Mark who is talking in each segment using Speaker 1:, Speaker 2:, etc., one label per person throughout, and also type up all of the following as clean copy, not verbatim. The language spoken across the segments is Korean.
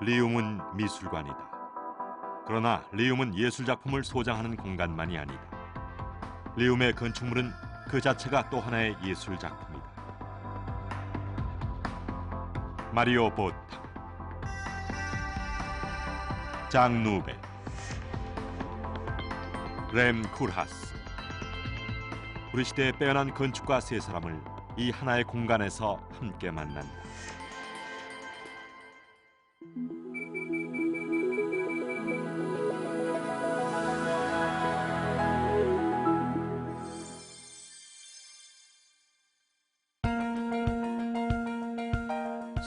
Speaker 1: 리움은 미술관이다. 그러나 리움은 예술작품을 소장하는 공간만이 아니다. 리움의 건축물은 그 자체가 또 하나의 예술작품이다. 마리오 보타, 장 누베, 렘 쿨하스. 우리 시대의 빼어난 건축가 세 사람을 이 하나의 공간에서 함께 만난다.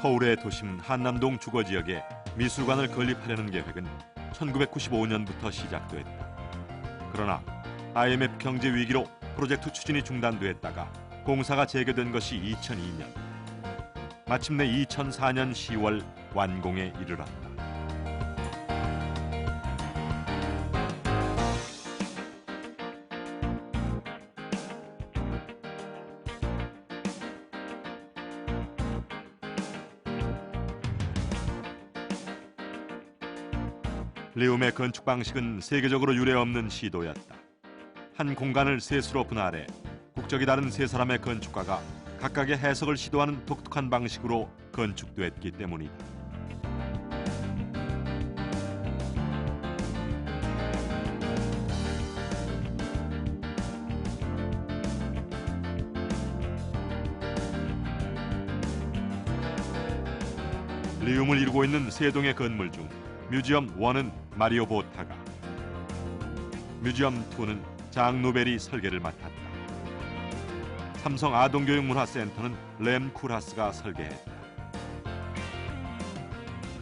Speaker 1: 서울의 도심 한남동 주거지역에 미술관을 건립하려는 계획은 1995년부터 시작됐다. 그러나 IMF 경제 위기로 프로젝트 추진이 중단됐다가 공사가 재개된 것이 2002년. 마침내 2004년 10월 완공에 이르렀다. 리움의 건축 방식은 세계적으로 유례없는 시도였다. 한 공간을 셋으로 분할해 국적이 다른 세 사람의 건축가가 각각의 해석을 시도하는 독특한 방식으로 건축됐기 때문이다. 리움을 이루고 있는 세 동의 건물 중 뮤지엄 1은 마리오 보타가, 뮤지엄 2는 장 누벨이 설계를 맡았다. 삼성 아동교육문화센터는 렘 쿨하스가 설계했다.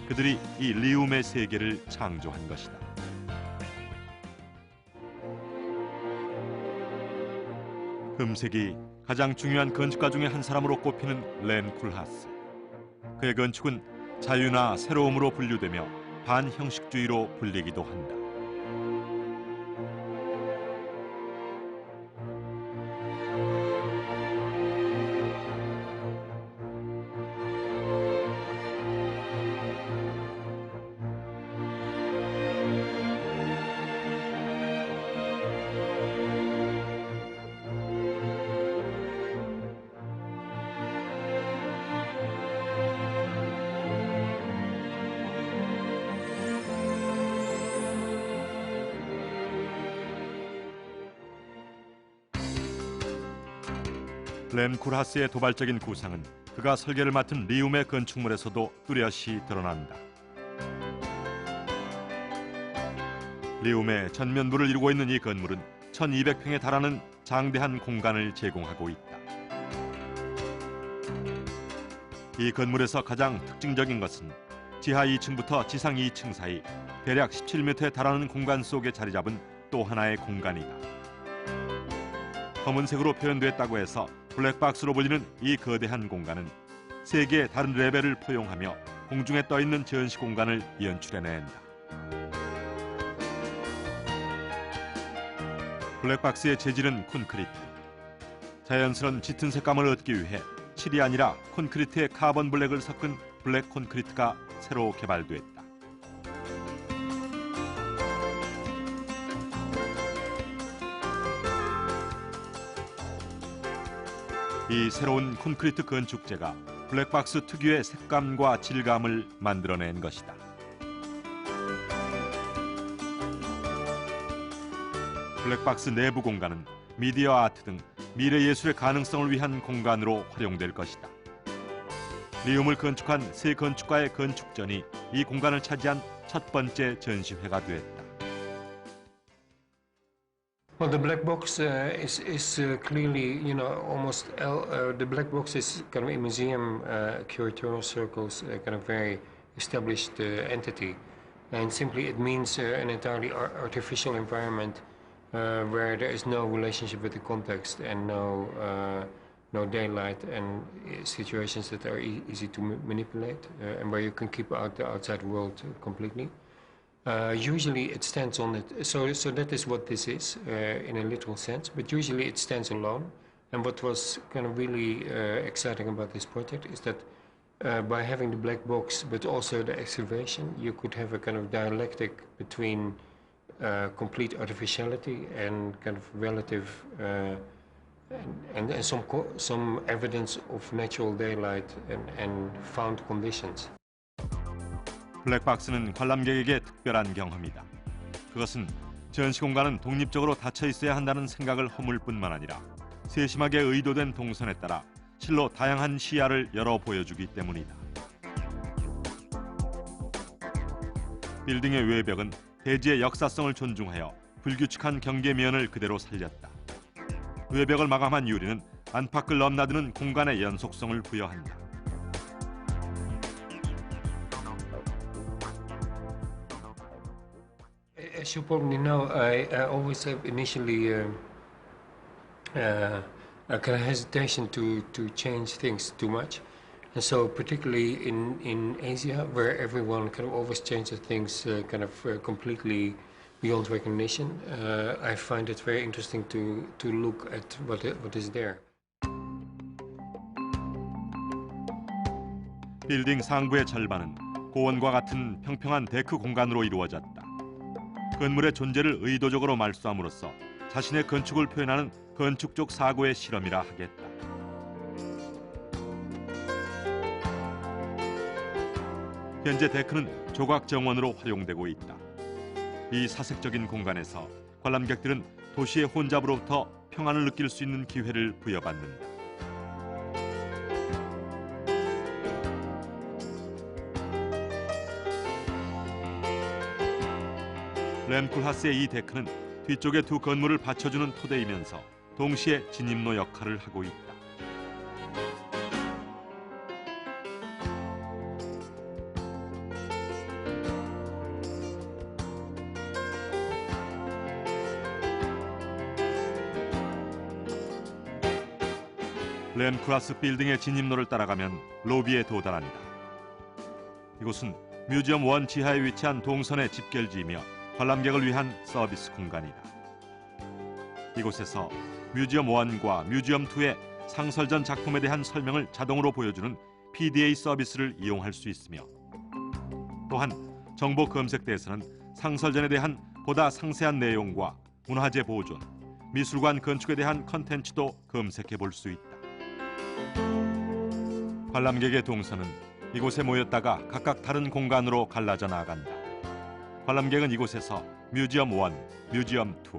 Speaker 1: 그들이 이 리움의 세계를 창조한 것이다. 금세기 가장 중요한 건축가 중의 한 사람으로 꼽히는 렘 쿨하스. 그의 건축은 자유나 새로움으로 분류되며 반형식주의로 불리기도 한다. 렘 쿨하스의 도발적인 구상은 그가 설계를 맡은 리움의 건축물에서도 뚜렷이 드러난다. 리움의 전면부를 이루고 있는 이 건물은 1200평에 달하는 장대한 공간을 제공하고 있다. 이 건물에서 가장 특징적인 것은 지하 2층부터 지상 2층 사이 대략 17m에 달하는 공간 속에 자리 잡은 또 하나의 공간이다. 검은색으로 표현됐다고 해서 블랙박스로 불리는 이 거대한 공간은 세 개의 다른 레벨을 포용하며 공중에 떠있는 전시 공간을 연출해낸다. 블랙박스의 재질은 콘크리트. 자연스러운 짙은 색감을 얻기 위해 칠이 아니라 콘크리트에 카본 블랙을 섞은 블랙 콘크리트가 새로 개발됐다. 이 새로운 콘크리트 건축재가 블랙박스 특유의 색감과 질감을 만들어낸 것이다. 블랙박스 내부 공간은 미디어 아트 등 미래 예술의 가능성을 위한 공간으로 활용될 것이다. 리움을 건축한 세 건축가의 건축전이 이 공간을 차지한 첫 번째 전시회가 됐다.
Speaker 2: Well, the black box is clearly, almost the black box is kind of a museum curatorial circles, kind of very established entity, and simply it means an entirely artificial environment where there is no relationship with the context and no daylight and situations that are easy to manipulate, and where you can keep out the outside world completely. Usually it stands on it, so that is what this is in a literal sense, but usually it stands alone. And what was kind of really exciting about this project is that by having the black box, but also the excavation, you could have a kind of dialectic between complete artificiality and kind of relative and some evidence of natural daylight and found conditions.
Speaker 1: 블랙박스는 관람객에게 특별한 경험이다. 그것은 전시 공간은 독립적으로 닫혀 있어야 한다는 생각을 허물 뿐만 아니라 세심하게 의도된 동선에 따라 실로 다양한 시야를 열어 보여주기 때문이다. 빌딩의 외벽은 대지의 역사성을 존중하여 불규칙한 경계면을 그대로 살렸다. 외벽을 마감한 유리는 안팎을 넘나드는 공간의 연속성을 부여한다.
Speaker 2: As you probably know, I always have initially a kind of hesitation to change things too much. And so particularly in Asia, where everyone kind of always changes things completely beyond recognition, I find it very interesting to look at what is there.
Speaker 1: 빌딩 상부의 절반은 고원과 같은 평평한 데크 공간으로 이루어졌다. 건물의 존재를 의도적으로 말소함으로써 자신의 건축을 표현하는 건축적 사고의 실험이라 하겠다. 현재 데크는 조각 정원으로 활용되고 있다. 이 사색적인 공간에서 관람객들은 도시의 혼잡으로부터 평안을 느낄 수 있는 기회를 부여받는다. 램쿨하스의 이 데크는 뒤쪽의 두 건물을 받쳐주는 토대이면서 동시에 진입로 역할을 하고 있다. 램쿨하스 빌딩의 진입로를 따라가면 로비에 도달한다. 이곳은 뮤지엄 1 지하에 위치한 동선의 집결지이며 관람객을 위한 서비스 공간이다. 이곳에서 뮤지엄 1과 뮤지엄 2의 상설전 작품에 대한 설명을 자동으로 보여주는 PDA 서비스를 이용할 수 있으며 또한 정보 검색대에서는 상설전에 대한 보다 상세한 내용과 문화재 보존, 미술관 건축에 대한 컨텐츠도 검색해 볼 수 있다. 관람객의 동선은 이곳에 모였다가 각각 다른 공간으로 갈라져 나간다. 관람객은 이곳에서 뮤지엄 1, 뮤지엄 2,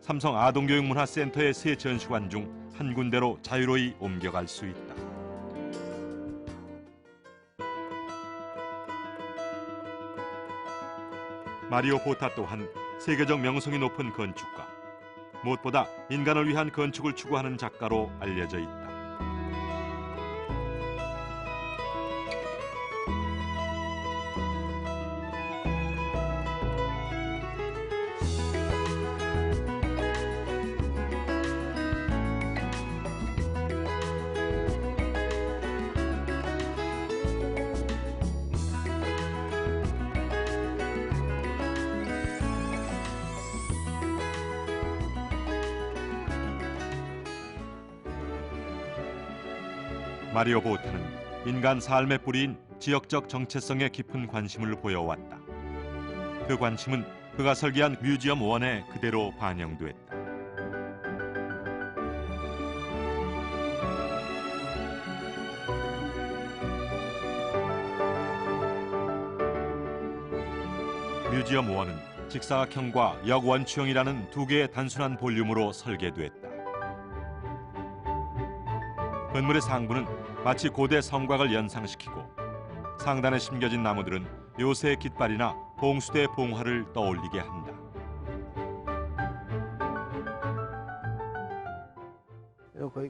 Speaker 1: 삼성 아동교육문화센터의 세 전시관 중 한 군데로 자유로이 옮겨갈 수 있다. 마리오 보타 또한 세계적 명성이 높은 건축가, 무엇보다 인간을 위한 건축을 추구하는 작가로 알려져 있다. 마리오 보타는 인간 삶의 뿌리인 지역적 정체성에 깊은 관심을 보여왔다. 그 관심은 그가 설계한 뮤지엄 1에 그대로 반영됐다. 뮤지엄 1은 직사각형과 역원추형이라는 두 개의 단순한 볼륨으로 설계됐다. 건물의 상부는 마치 고대 성곽을 연상시키고 상단에 심겨진 나무들은 요새의 깃발이나 봉수대 봉화를 떠올리게 한다.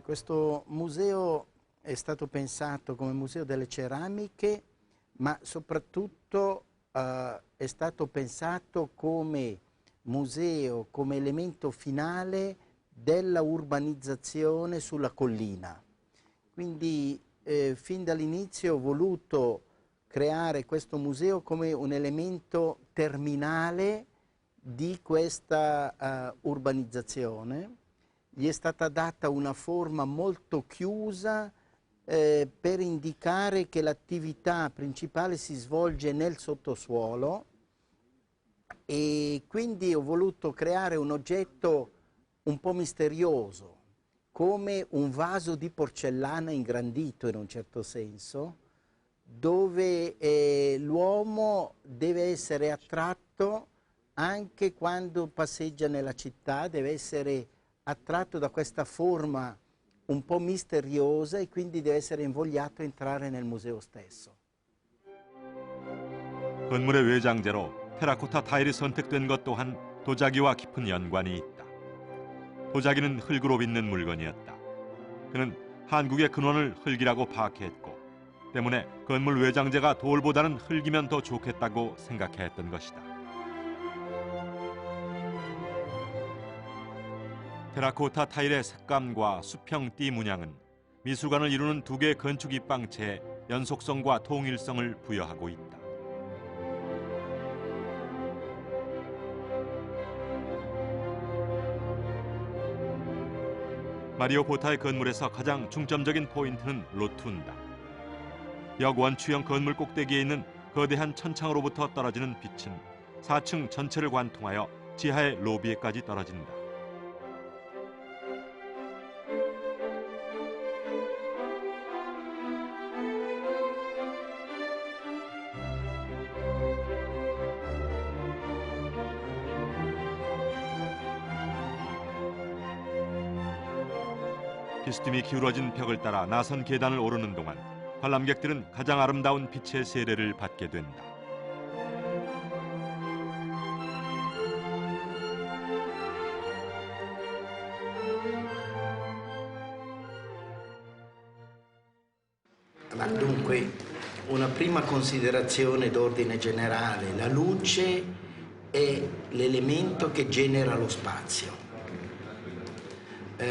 Speaker 3: Questo museo è stato pensato come museo delle ceramiche, ma soprattutto è stato pensato come museo, come elemento finale della urbanizzazione sulla collina. Quindi fin dall'inizio ho voluto creare questo museo come un elemento terminale di questa urbanizzazione. Gli è stata data una forma molto chiusa, per indicare che l'attività principale si svolge nel sottosuolo, e quindi ho voluto creare un oggetto un po' misterioso, come un vaso di porcellana ingrandito in un certo senso, dove l'uomo deve essere attratto anche quando passeggia nella città, deve essere attratto da questa forma un po' misteriosa e quindi deve essere invogliato a entrare nel museo stesso.
Speaker 1: 건물의 외장재로 테라코타 타일이 선택된 것 또한 도자기와 깊은 연관이 있다. 도자기는 흙으로 빚는 물건이었다. 그는 한국의 근원을 흙이라고 파악했고, 때문에 건물 외장재가 돌보다는 흙이면 더 좋겠다고 생각했던 것이다. 테라코타 타일의 색감과 수평 띠 문양은 미술관을 이루는 두 개의 건축 입방체에 연속성과 통일성을 부여하고 있다. 마리오 보타의 건물에서 가장 중점적인 포인트는 로툰다. 역 원추형 건물 꼭대기에 있는 거대한 천창으로부터 떨어지는 빛은 4층 전체를 관통하여 지하의 로비에까지 떨어진다. 비스듬히 기울어진 벽을 따라 나선 계단을 오르는 동안 관람객들은 가장 아름다운 빛의 세례를 받게 된다.
Speaker 3: Dunque, una prima considerazione d'ordine generale: la luce è l'elemento che genera lo spazio.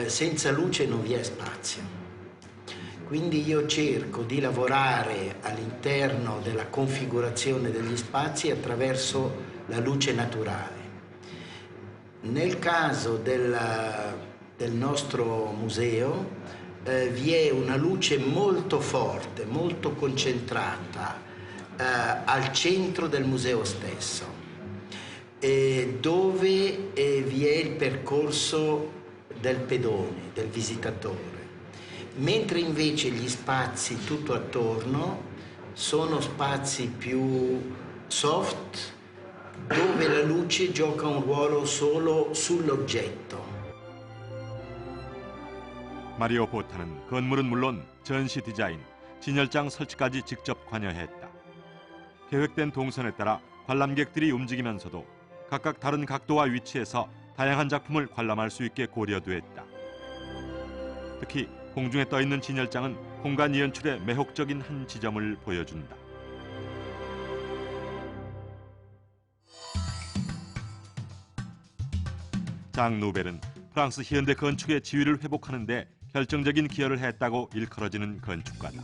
Speaker 3: Senza luce non vi è spazio. Quindi io cerco di lavorare all'interno della configurazione degli spazi attraverso la luce naturale. Nel caso del nostro museo vi è una luce molto forte, molto concentrata al centro del museo stesso, dove vi è il percorso del pedone, del visitatore, mentre invece gli spazi tutto attorno sono spazi più soft, dove la luce gioca un ruolo solo sull'oggetto.
Speaker 1: 마리오 보타는 건물은 물론 전시 디자인, 진열장 설치까지 직접 관여했다. 계획된 동선에 따라 관람객들이 움직이면서도 각각 다른 각도와 위치에서 다양한 작품을 관람할 수 있게 고려됐다. 특히 공중에 떠 있는 진열장은 공간 연출의 매혹적인 한 지점을 보여준다. 장 누벨은 프랑스 현대 건축의 지위를 회복하는 데 결정적인 기여를 했다고 일컬어지는 건축가다.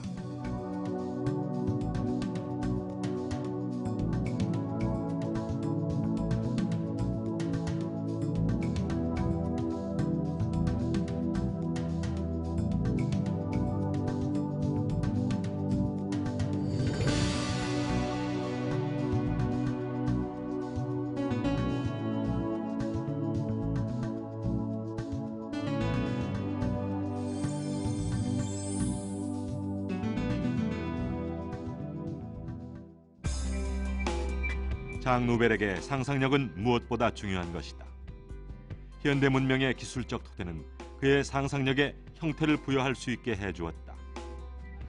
Speaker 1: 장 누벨에게 상상력은 무엇보다 중요한 것이다. 현대 문명의 기술적 토대는 그의 상상력에 형태를 부여할 수 있게 해주었다.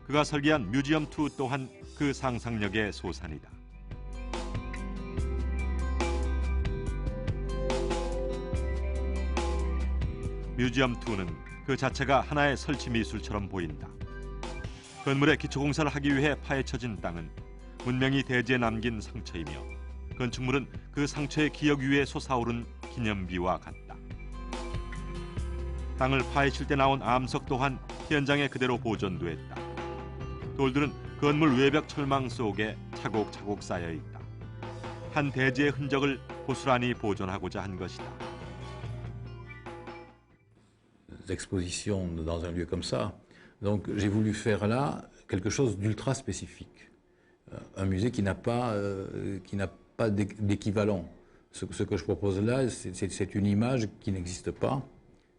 Speaker 1: 그가 설계한 뮤지엄2 또한 그 상상력의 소산이다. 뮤지엄2는 그 자체가 하나의 설치 미술처럼 보인다. 건물의 기초공사를 하기 위해 파헤쳐진 땅은 문명이 대지에 남긴 상처이며 건축물은 그 상처의 기억 위에 솟아오른 기념비와 같다. 땅을 파헤칠 때 나온 암석 또한 현장에 그대로 보존됐다. 돌들은 건물 외벽 철망 속에 차곡차곡 쌓여 있다. 한 대지의 흔적을 고스란히 보존하고자 한 것이다.
Speaker 4: L'exposition dans un lieu comme ça Donc j'ai voulu faire là quelque chose d'ultra spécifique. Un musée qui n'a pas d'équivalent. Ce que je propose là, c'est une image qui n'existe pas,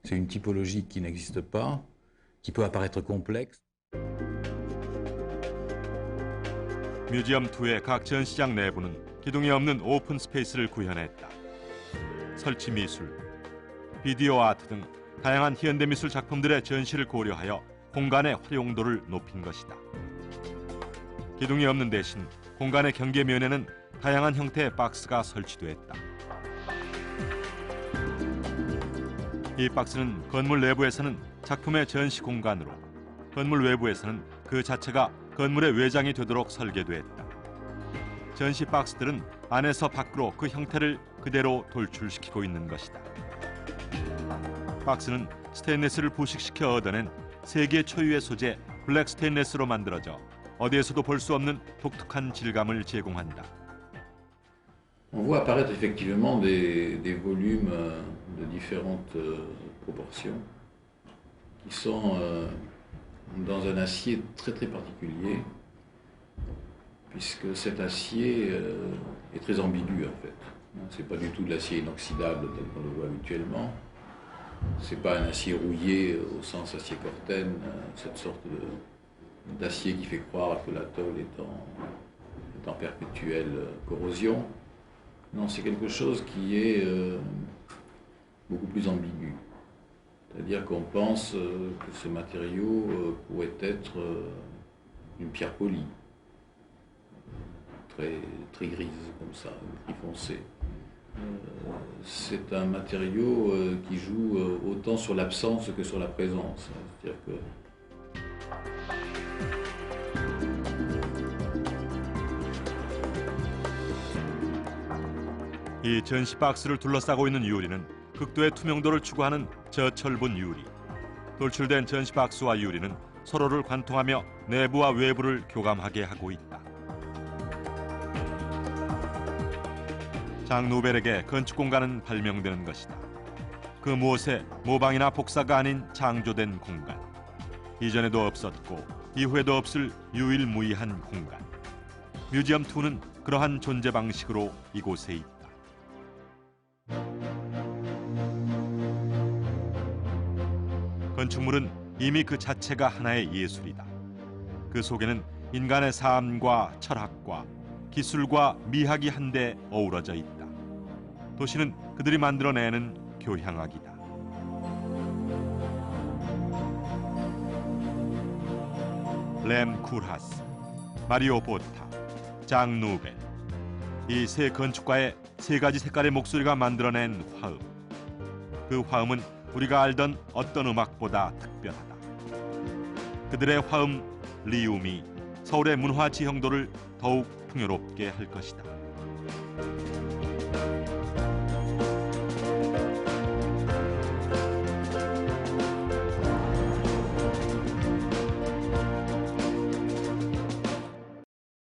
Speaker 4: c'est une typologie qui n'existe pas, qui peut apparaître complexe.
Speaker 1: 뮤지엄2의 각 전시장 내부는 기둥이 없는 오픈 스페이스를 구현했다. 설치 미술, 비디오 아트 등 다양한 현대 미술 작품들의 전시를 고려하여 공간의 활용도를 높인 것이다. 기둥이 없는 대신 공간의 경계면에는 다양한 형태의 박스가 설치됐다. 이 박스는 건물 내부에서는 작품의 전시 공간으로, 건물 외부에서는 그 자체가 건물의 외장이 되도록 설계됐다. 전시 박스들은 안에서 밖으로 그 형태를 그대로 돌출시키고 있는 것이다. 박스는 스테인리스를 부식시켜 얻어낸 세계 초유의 소재 블랙 스테인리스로 만들어져 어디에서도 볼 수 없는 독특한 질감을 제공한다.
Speaker 4: On voit apparaître effectivement des volumes de différentes proportions qui sont dans un acier très particulier, puisque cet acier est très ambigu en fait. C'est pas du tout de l'acier inoxydable tel qu'on le voit habituellement. C'est pas un acier rouillé au sens acier Corten, cette sorte d'acier qui fait croire que la tôle est en perpétuelle corrosion. Non, c'est quelque chose qui est beaucoup plus ambigu. C'est-à-dire qu'on pense que ce matériau pourrait être une pierre polie, très grise comme ça, gris foncé. C'est un matériau qui joue autant sur l'absence que sur la présence. C'est-à-dire que
Speaker 1: 이 전시 박스를 둘러싸고 있는 유리는 극도의 투명도를 추구하는 저철분 유리. 돌출된 전시 박스와 유리는 서로를 관통하며 내부와 외부를 교감하게 하고 있다. 장 누벨에게 건축 공간은 발명되는 것이다. 그 무엇에 모방이나 복사가 아닌 창조된 공간. 이전에도 없었고 이후에도 없을 유일무이한 공간. 뮤지엄2는 그러한 존재 방식으로 이곳에 있다. 건축물은 이미 그 자체가 하나의 예술이다. 그 속에는 인간의 삶과 철학과 기술과 미학이 한데 어우러져 있다. 도시는 그들이 만들어내는 교향악이다. 램 쿨하스, 마리오 보타, 장 누벨. 이 세 건축가의 세 가지 색깔의 목소리가 만들어낸 화음. 그 화음은 우리가 알던 어떤 음악보다 특별하다. 그들의 화음 리움이 서울의 문화 지형도를 더욱 풍요롭게 할 것이다.